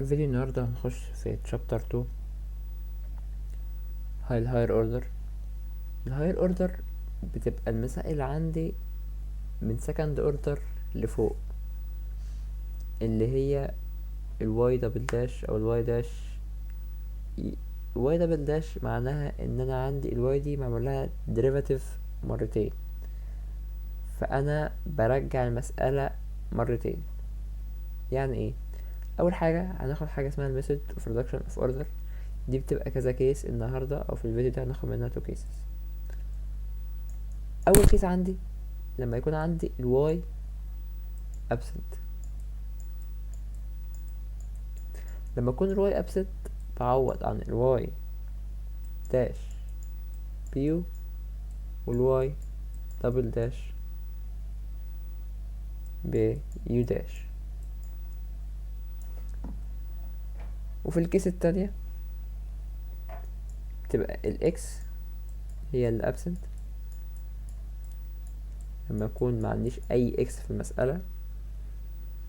الفيديو النهاردة هنخش في chapter 2 هاي الهاير اوردر. الهاير اوردر بتبقى المسائل عندي من second اوردر لفوق، اللي هي الواي دبل داش او الواي داش. واي دبل داش معناها ان انا عندي الواي دي معمول لها ديريفاتيف مرتين، فانا برجع المسألة مرتين. يعني ايه؟ اول حاجة هناخد حاجة اسمها الميثود اوف ريدكشن اوف اوردر، دي بتبقى كذا كيس النهاردة او في الفيديو ده هناخد منها 2 cases. اول كيس عندي لما يكون عندي الواي absent. لما يكون الواي absent بعوض عن الواي داش بيو والواي دبل داش بيو داش. وفي الكيس التانية تبقى الاكس هي اللي absent. لما يكون معنديش اي اكس في المسألة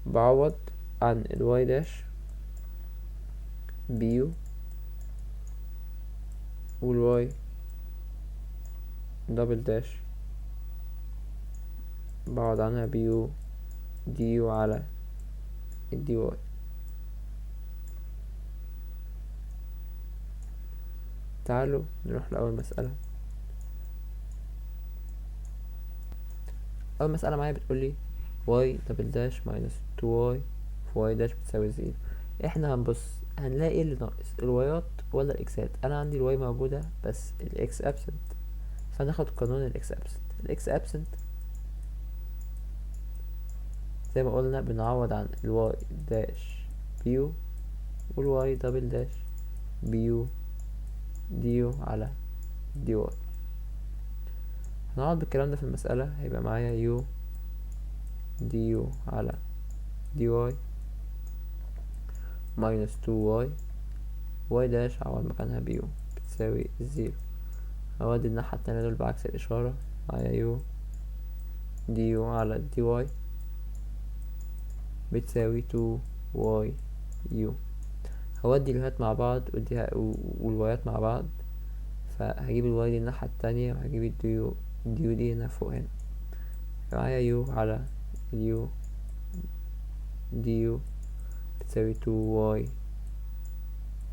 بعوض عن الواي داش بيو والواي دبل داش بعوض عنها بيو ديو على الدي واي. تعالوا نروح لأول مسألة. أول مسألة معايا بتقولي y دبل داش ماينس 2y في y داش بتساوي 0. احنا هنبص هنلاقي ايه اللي ناقص، الوايات ولا الاكسات؟ انا عندي الواي موجودة بس الاكس absent، فناخد قانون الاكس absent. الاكس absent زي ما قلنا بنعوض عن الواي داش بيو والواي دبل داش بيو ديو على دي واي. هنقعد بالكلام ده في المسألة، هيبقى معايا يو ديو على دي واي ماينس 2y واي داش عوض مكانها بيو بتساوي 0. هودي الناحية التانية دول بعكس الإشارة، معايا يو دي يو على دي واي بتساوي 2y يو. هودي اليوهات مع بعض والوايات مع بعض، فهجيب الواي دي الناحية التانية وهجيب الديو دي هنا فوق هنا. معايا يو على اليو دي يو بتساوي 2y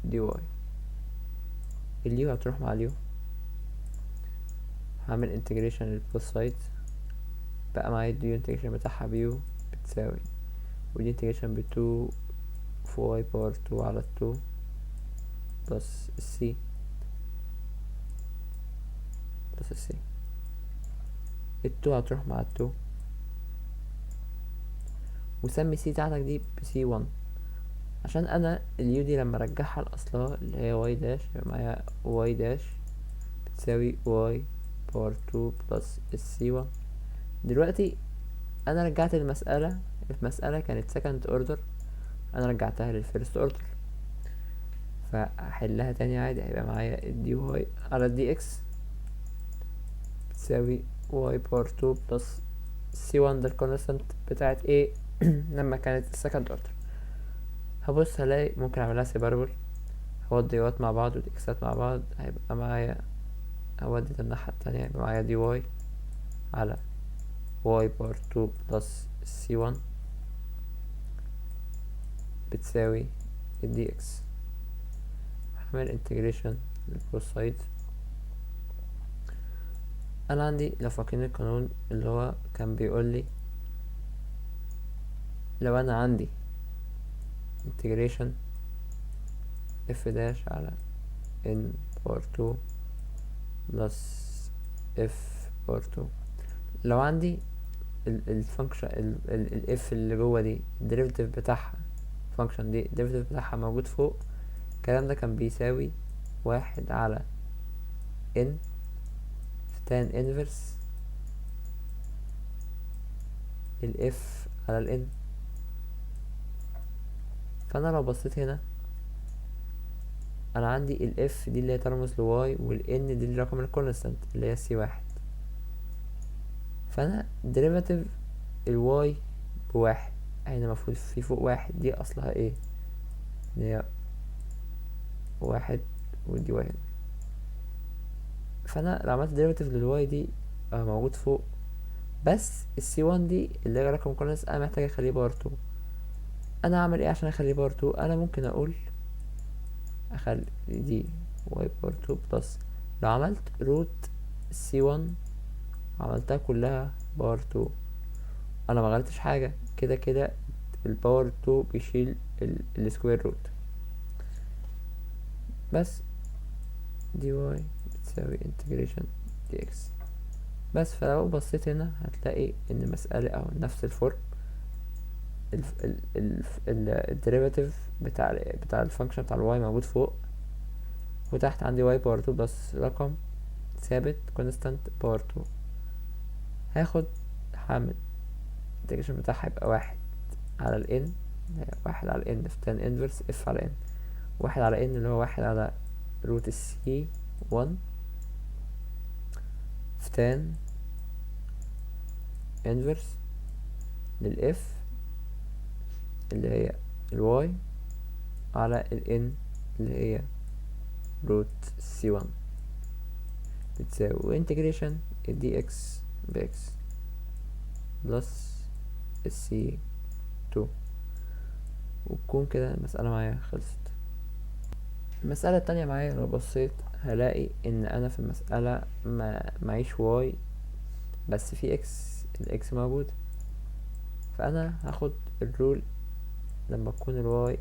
دي واي. اليو هتروح مع اليو، هعمل انتجريشن للبوث سايدز، بقى معايا الديو انتجريشن بتاعها بيو بتساوي، ودي انتجريشن ب2 في واي باور 2 على 2 بلس السي بلس السي. التو هتروح مع التو، وسمي سي بتاعتك دي بسي 1، عشان انا اليو دي لما ارجعها لاصلها اللي هي واي داش يبقى معايا واي داش بتساوي واي باور 2 بلس السي 1. دلوقتي انا رجعت المسألة كانت second order، انا رجعتها للفيرست اوردر، فهحلها تاني عادي. هيبقى معايا الدي واي على الدي اكس بتساوي واي باور 2 بلس سي 1 ده الكونستانت بتاعت ايه لما كانت السكند اوردر. هبص هلاقي ممكن اعملها سيباربل، هودي وايات مع بعض ودي اكسات مع بعض، هيبقى معايا هودي ده الناحية التانية هيبقى معايا دي واي على واي باور 2 بلس سي 1 بتساوي الدي اكس. هعمل انتجريشن للبوث سايدز. انا عندي لو فاكرين القانون اللي هو كان بيقولي لو انا عندي integration f داش على n باور 2 بلس f باور 2، لو عندي الفانكشن ال f اللي جوه دي الديريفيتيف بتاعها، الفانكشن دي الديريفيتيف بتاعها موجود فوق، الكلام ده كان بيساوي 1 على n في tan inverse ال f على ال n. فانا لو بصيت هنا انا عندي ال f دي اللي هي ترمز ل y وال n دي الرقم الكونستانت اللي هي c1، فانا derivative ال y بواحد، هنا المفروض في فوق واحد، دي اصلها ايه؟ اللي هي واحد ودي واي. فانا لو عملت ديريفاتيف للواي دي موجود فوق، بس الC1 دي اللي هي رقم مقارنة انا محتاج اخليه باور 2. انا اعمل ايه عشان اخليه باور 2؟ انا ممكن اقول اخلي دي واي باور 2 بلس، لو عملت روت C1 عملتها كلها باور 2 انا ما غيرتش حاجة، كده كده الباور 2 بيشيل السكوير روت. بس دي واي بتساوي انتجريشن دي اكس. بس فلو بصيت هنا هتلاقي ان المسألة او نفس الفورم، الديريفاتيف بتاع الفانكشن بتاع الواي موجود فوق، وتحت عندي واي باور 2 بلس رقم ثابت كونستانت باور 2. هاخد هعمل الانتجريشن بتاعها هيبقى واحد على ال n، واحد على n في tan inverse f على n، واحد على n اللي هو واحد على روت C1 في tan inverse لل f اللي هي ال y على ال n اللي هي روت C1 بتساوي انتجريشن ال dx بx بلس ال C2، وتكون كده المسألة معايا خلصت. المسألة التانية معايا لو بصيت هلاقي ان انا في المسألة معيش واي بس في اكس، الاكس موجود. فانا هاخد الرول لما تكون الواي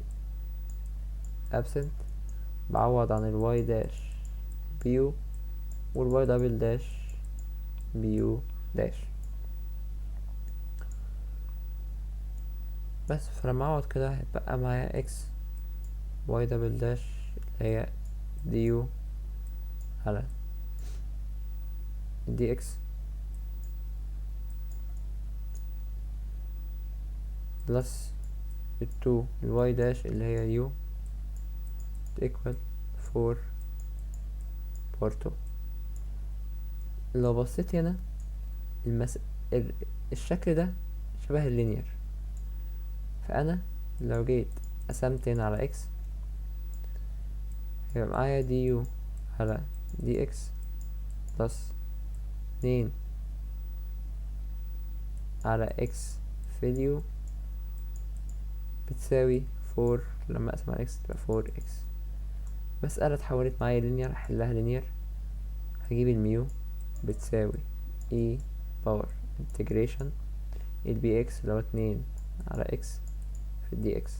absent بعوض عن الواي داش بيو والواي دبل داش بيو داش. بس فلما اعوض كده هيبقى معايا اكس واي دبل داش اللي هي ديو على دي اكس بلس التو الواي داش اللي هي يو equal 4 باور 2. لو بصيت هنا ال... الشكل ده شبه اللينير، فانا لو جيت قسمت هنا على اكس هيبقى معايا دي يو على دي اكس بلس 2 على اكس في اليو بتساوي 4. لما اقسم على اكس تبقى 4 اكس. مسألة اتحولت معايا لينير، هحلها لينير. هجيب الميو بتساوي e باور انتجريشن البي اكس اللي هو 2 على اكس في الدي اكس.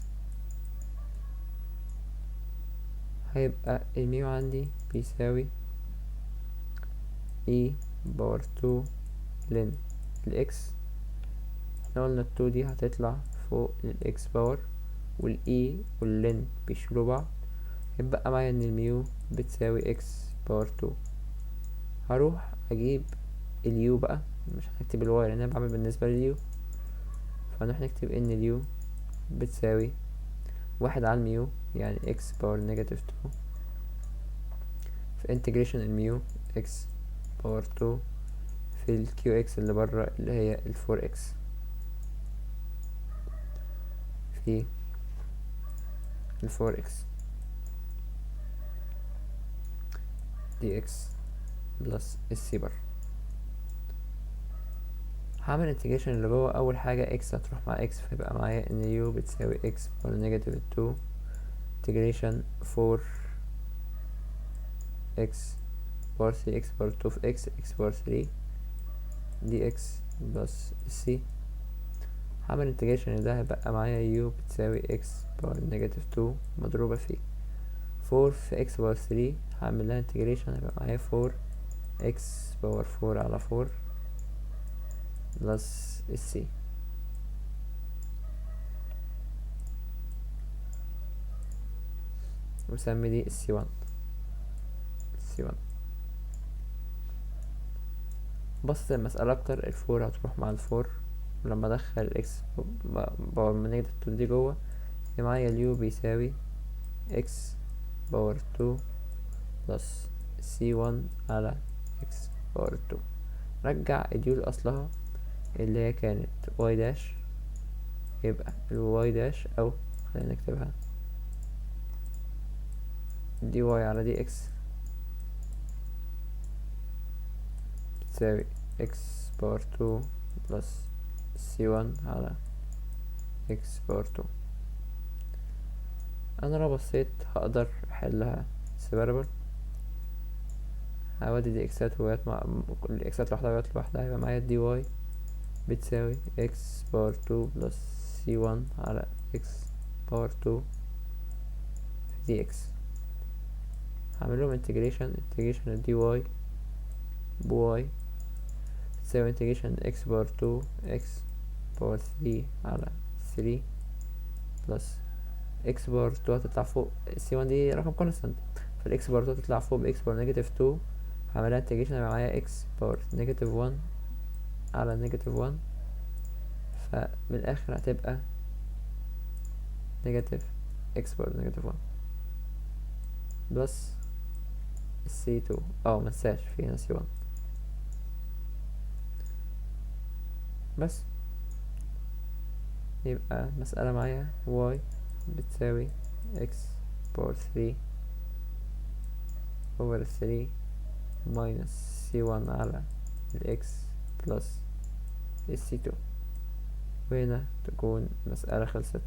هيبقى الميو عندي بيساوي e باور 2 لن الاكس، احنا قلنا التو دي هتطلع فوق الاكس باور، والاي واللن بيشيلوا بعض، يبقى معايا ان الميو بتساوي اكس باور 2. هروح اجيب اليو بقى، مش هنكتب الواي لان انا بعمل بالنسبه لليو، فنروح نكتب ان اليو بتساوي واحد على الميو يعني اكس باور نيجاتيف 2 في انتجريشن الميو اكس باور 2 في الكيو اكس اللي بره اللي هي الفور اكس في الفور اكس دي اكس بلس السي بر. هعمل انتجريشن اللي جوه. اول حاجه اكس هتروح مع اكس فيبقى معايا ان يو بتساوي اكس باور نيجاتيف 2 انتجريشن 4 اكس باور 3 اكس باور 2 في اكس باور 3 دي اكس بلس سي. هعمل انتجريشن ده هيبقى معايا يو بتساوي اكس باور نيجاتيف 2 مضروبة في 4 في اكس باور 3. هعمل لها انتجريشن هيبقى معايا 4 اكس باور 4 على 4 بلس السي. وسمي دي السي 1. بسط المسألة اكتر، الفور هتروح مع الفور، ولما ادخل الاكس باور من نيجاتيف 2 دي جوه يبقى معايا اليو بيساوي اكس باور 2 بلس سي 1 على اكس باور 2. رجع اليو لأصلها اللي هي كانت واي داش، يبقى الواي داش او خلينا نكتبها دي واي على دي اكس بتساوي اكس باور 2 بلس سي 1 على اكس باور 2. انا لو بصيت هقدر احلها separable. هودي دي اكسات ويات مع كل اكسات لوحدها ويات لوحدها، يبقى معايا دي واي بتساوي اكس باور 2 بلس سي 1 على اكس باور 2 في دي اكس. هعملهم انتجريشن الدي واي بواي تساوي انتجريشن اكس باور 2 اكس باور 3 على 3 بلس اكس باور 2 هتطلع فوق سي 1 دي رقم كونستانت، فالاكس باور 2 هتطلع فوق باكس باور نيجاتيف 2. هعملها انتجريشن يبقى معايا اكس باور نيجاتيف 1 على نيجاتيف 1، فمن الاخر هتبقى نيجاتيف اكس باور نيجاتيف 1 بلس السي 2. منساش في هنا سي 1. بس يبقى المسألة معايا y بتساوي x باور 3 over 3 minus c1 على ال x plus ال c2. وهنا تكون المسألة خلصت.